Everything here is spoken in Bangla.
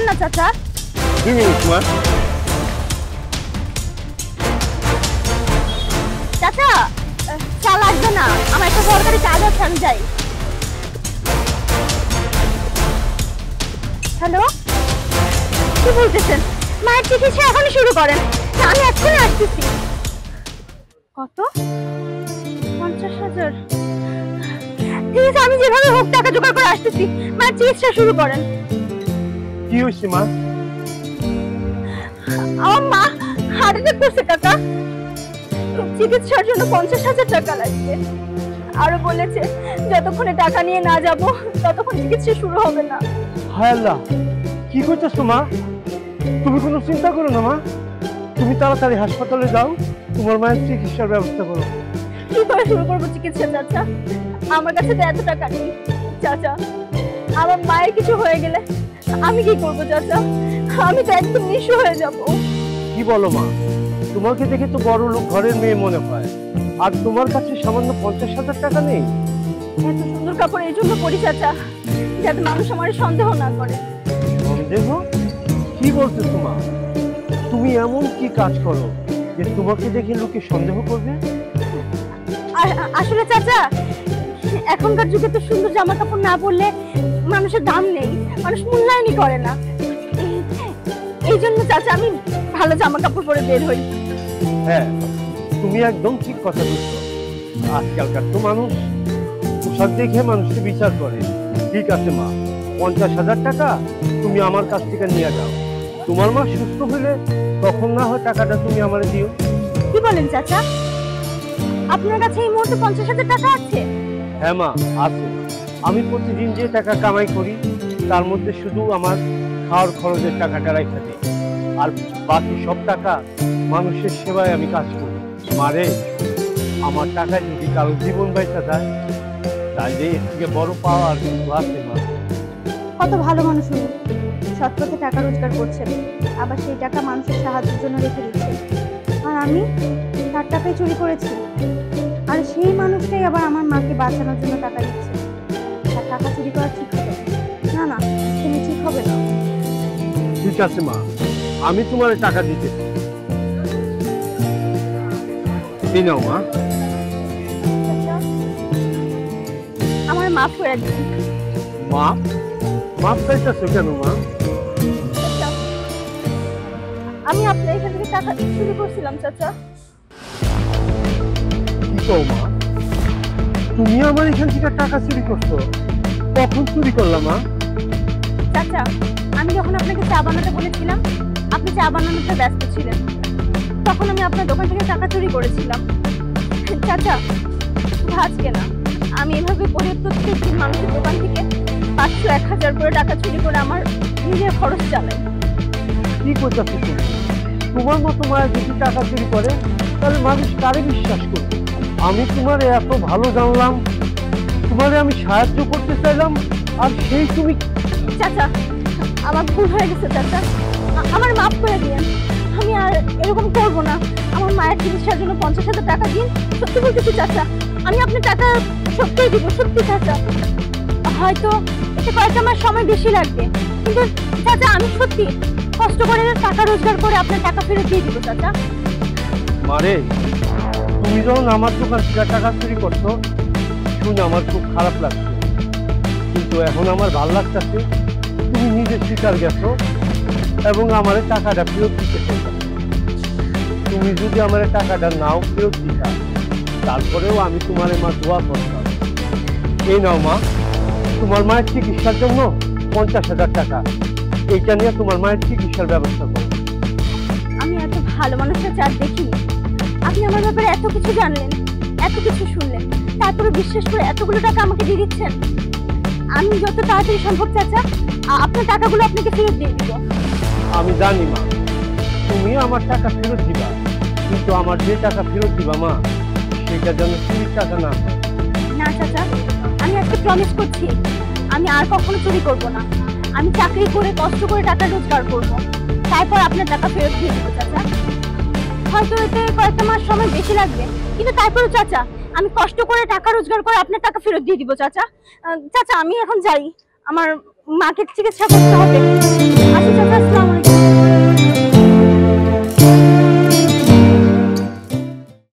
না চাচা। 2 মিনিট মা। চাচা চা লাগবে না, আমার একটা দরকারি কাজ আছে, আমি যাই। হ্যালো, কি বলতেছেন? মায়ের চিকিৎসা এখনই শুরু করেন। আমি এক্ষুনি আসতেছি। কত? 50,000। ঠিক আছে, আমি যেভাবে হোক টাকা জোগাড় করে আসতেছি। মায়ের চিকিৎসা শুরু করেন। কি হয়েছে মা? আমার মা হার্ট অ্যাটাক করছে কাকা। চিকিৎসার জন্য 50,000 টাকা লাগবে। আরো বলেছে যতক্ষণে টাকা নিয়ে না যাব ততক্ষণ চিকিৎসা শুরু হবে না। হায় আল্লাহ, কি করতেছো মা? তুমি কোনো চিন্তা করো না মা, তুমি তাড়াতাড়ি হাসপাতালে যাও, তোমার মায়ের চিকিৎসার ব্যবস্থা করো। কি করে শুরু করবো চিকিৎসা চাচা? আমার কাছে তো এত টাকা নেই চাচা। আমার মায়ের কিছু হয়ে গেলে আমি কি করবো চাচা? আমি তো একদম নিঃস্ব হয়ে যাব। কি বলো মা? তোমাকে দেখে তো বড় লোক ঘরের মেয়ে মনে হয়, আর তোমার কাছে সামান্য 50,000 টাকা নেই? এত সুন্দর কাপড় এই জন্য পরি চাচা, যাতে মানুষ আমার সন্দেহ না করে। সন্দেহ? কি বলতেছো মা? তুমি এমন কি কাজ করো যে তোমাকে দেখে লোকে সন্দেহ করবে? আসলে চাচা, এখনকার যুগে তো সুন্দর জামা কাপড় না পরলে মানুষের দাম নেই, মানুষ মূল্যায়নই করে না। এই জন্য চাচা আমি ভালো জামা কাপড় পরে বের হই। হ্যাঁ, তুমি একদম ঠিক কথা বলছো। আজকালকার তো মানুষ পোশাক দেখে মানুষকে বিচার করে। ঠিক আছে মা, 50,000 টাকা তুমি আমার কাছ থেকে নিয়ে যাও। তোমার মা সুস্থ হলে তখন না হয় টাকাটা তুমি আমারে দিও। কি বলেন চাচা? আপনার কাছে এই মুহূর্তে 50,000 টাকা আছে? হ্যাঁ মা, আছে। আমি প্রতিদিন যে টাকা কামাই করি তার মধ্যে শুধু আমার খাওয়ার খরচের টাকাটা রাখা দিই, আর বাকি সব টাকা মানুষের সেবায় আমি কাজ করি। মারে, আমার টাকা যদি কারো জীবন বাইচা যায় তাহলে এর থেকে বড় পাওয়া আর কিছু আছে মা? কত ভালো মানুষ উনি, সৎ পথে টাকা রোজগার করছেন, আবার সেই টাকা মানুষের সাহায্যের জন্য রেখে দিচ্ছেন। আর আমি তার টাকাই চুরি করেছি, আর সেই মানুষটাই আবার আমার মাকে বাঁচানোর জন্য টাকা দিচ্ছে। তার টাকা চুরি করা ঠিক হবে না? না, তুমি ঠিক হবে না। ঠিক আছে মা, আমি তোমার টাকা দিতে। এই নাও মা। আমার মাফ করে দিন। মাপ? মাপ চাইতেছো কেন মা? আমি আপনার এখান থেকে টাকা চুরি করছিলাম চাচা। কি কও মা? তুমি আমার এখান থেকে টাকা চুরি করছো? কখন চুরি করলাম মা? চাচা, আমি যখন আপনাকে চা বানাতে বলেছিলাম আপনি চা বানানোতে ব্যস্ত ছিলেন, তখন আমি আপনার দোকান থেকে টাকা চুরি করেছিলাম। চাচা, আজকে না, আমি এভাবে করে প্রত্যেকদিন মানুষের দোকান থেকে 500, 1000 করে টাকা চুরি করে আমার নিজের খরচ চালাই। কি করতেছো তুমি? তোমার মতো মায়ের যদি টাকা চুরি করে তাহলে মানুষ কারে বিশ্বাস করবে? আমি তোমার এত ভালো জানলাম, তোমারে আমি সাহায্য করতে চাইলাম, আর সেই তুমি। চাচা, আমার ভুল হয়ে গেছে চাচা, আমার মাফ করে দিন। আমি আর এরকম করবো না। আমার মায়ের চিকিৎসার জন্য 50,000 টাকা দিন। সত্যি বলতেছি চাচা, আমি আপনার টাকা সত্যিই দিব, সত্যি চাচা। হয়তো এতে কয়েকটা মাস সময় বেশি লাগবে, কিন্তু চাচা আমি সত্যি কষ্ট করে টাকা রোজগার করে আপনার টাকা ফেরত দিয়ে দিব চাচা। মারে, তুমি যখন আমার দোকান থেকে টাকা চুরি করছো শুনে আমার খুব খারাপ লাগছে, কিন্তু এখন আমার ভালো লাগতেছে তুমি নিজে স্বীকার গেছো এবং আমার টাকাটা ফেরত দিতে চাইছো। তুমি যদি আমার টাকাটা নাও ফেরত দিতা তারপরেও আমি তোমার মা দোয়া করতাম। এই নাও মা, তোমার মায়ের চিকিৎসার জন্য 50,000 টাকা। এইটা নিয়ে তোমার মায়ের চিকিৎসার ব্যবস্থা করো। আমি এত ভালো মানুষের চার দেখিনি, আপনি আমার ব্যাপারে এত কিছু জানলেন, এত কিছু শুনলেন, তারপরে বিশ্বাস করে এতগুলো টাকা আমাকে দিয়ে দিচ্ছেন। আমি যত তাড়াতাড়ি সম্ভব চাচা আপনার টাকাগুলো আপনাকে ফেরত দিয়ে দিব। আমি জানি মা, তুমি আমার টাকা ফেরত দিবা, কিন্তু আমার যে টাকা ফেরত দিবা মা, সেটা যেন চুরির টাকা না হয়। না চাচা, আমি আজকে প্রমিস করছি আমি আর কখনো চুরি করব না। আমি চাকরি করে কষ্ট করে টাকা রোজগার করব, তারপর আপনার টাকা ফেরত দিয়ে দেবো চাচা। হয়তো এতে কয়েকটা মাস সময় বেশি লাগবে, কিন্তু তারপরে চাচা আমি কষ্ট করে টাকা রোজগার করে আপনার টাকা ফেরত দিয়ে দিব চাচা। চাচা আমি এখন যাই, আমার মাকে চিকিৎসা করতে হবে। আসি চাচা।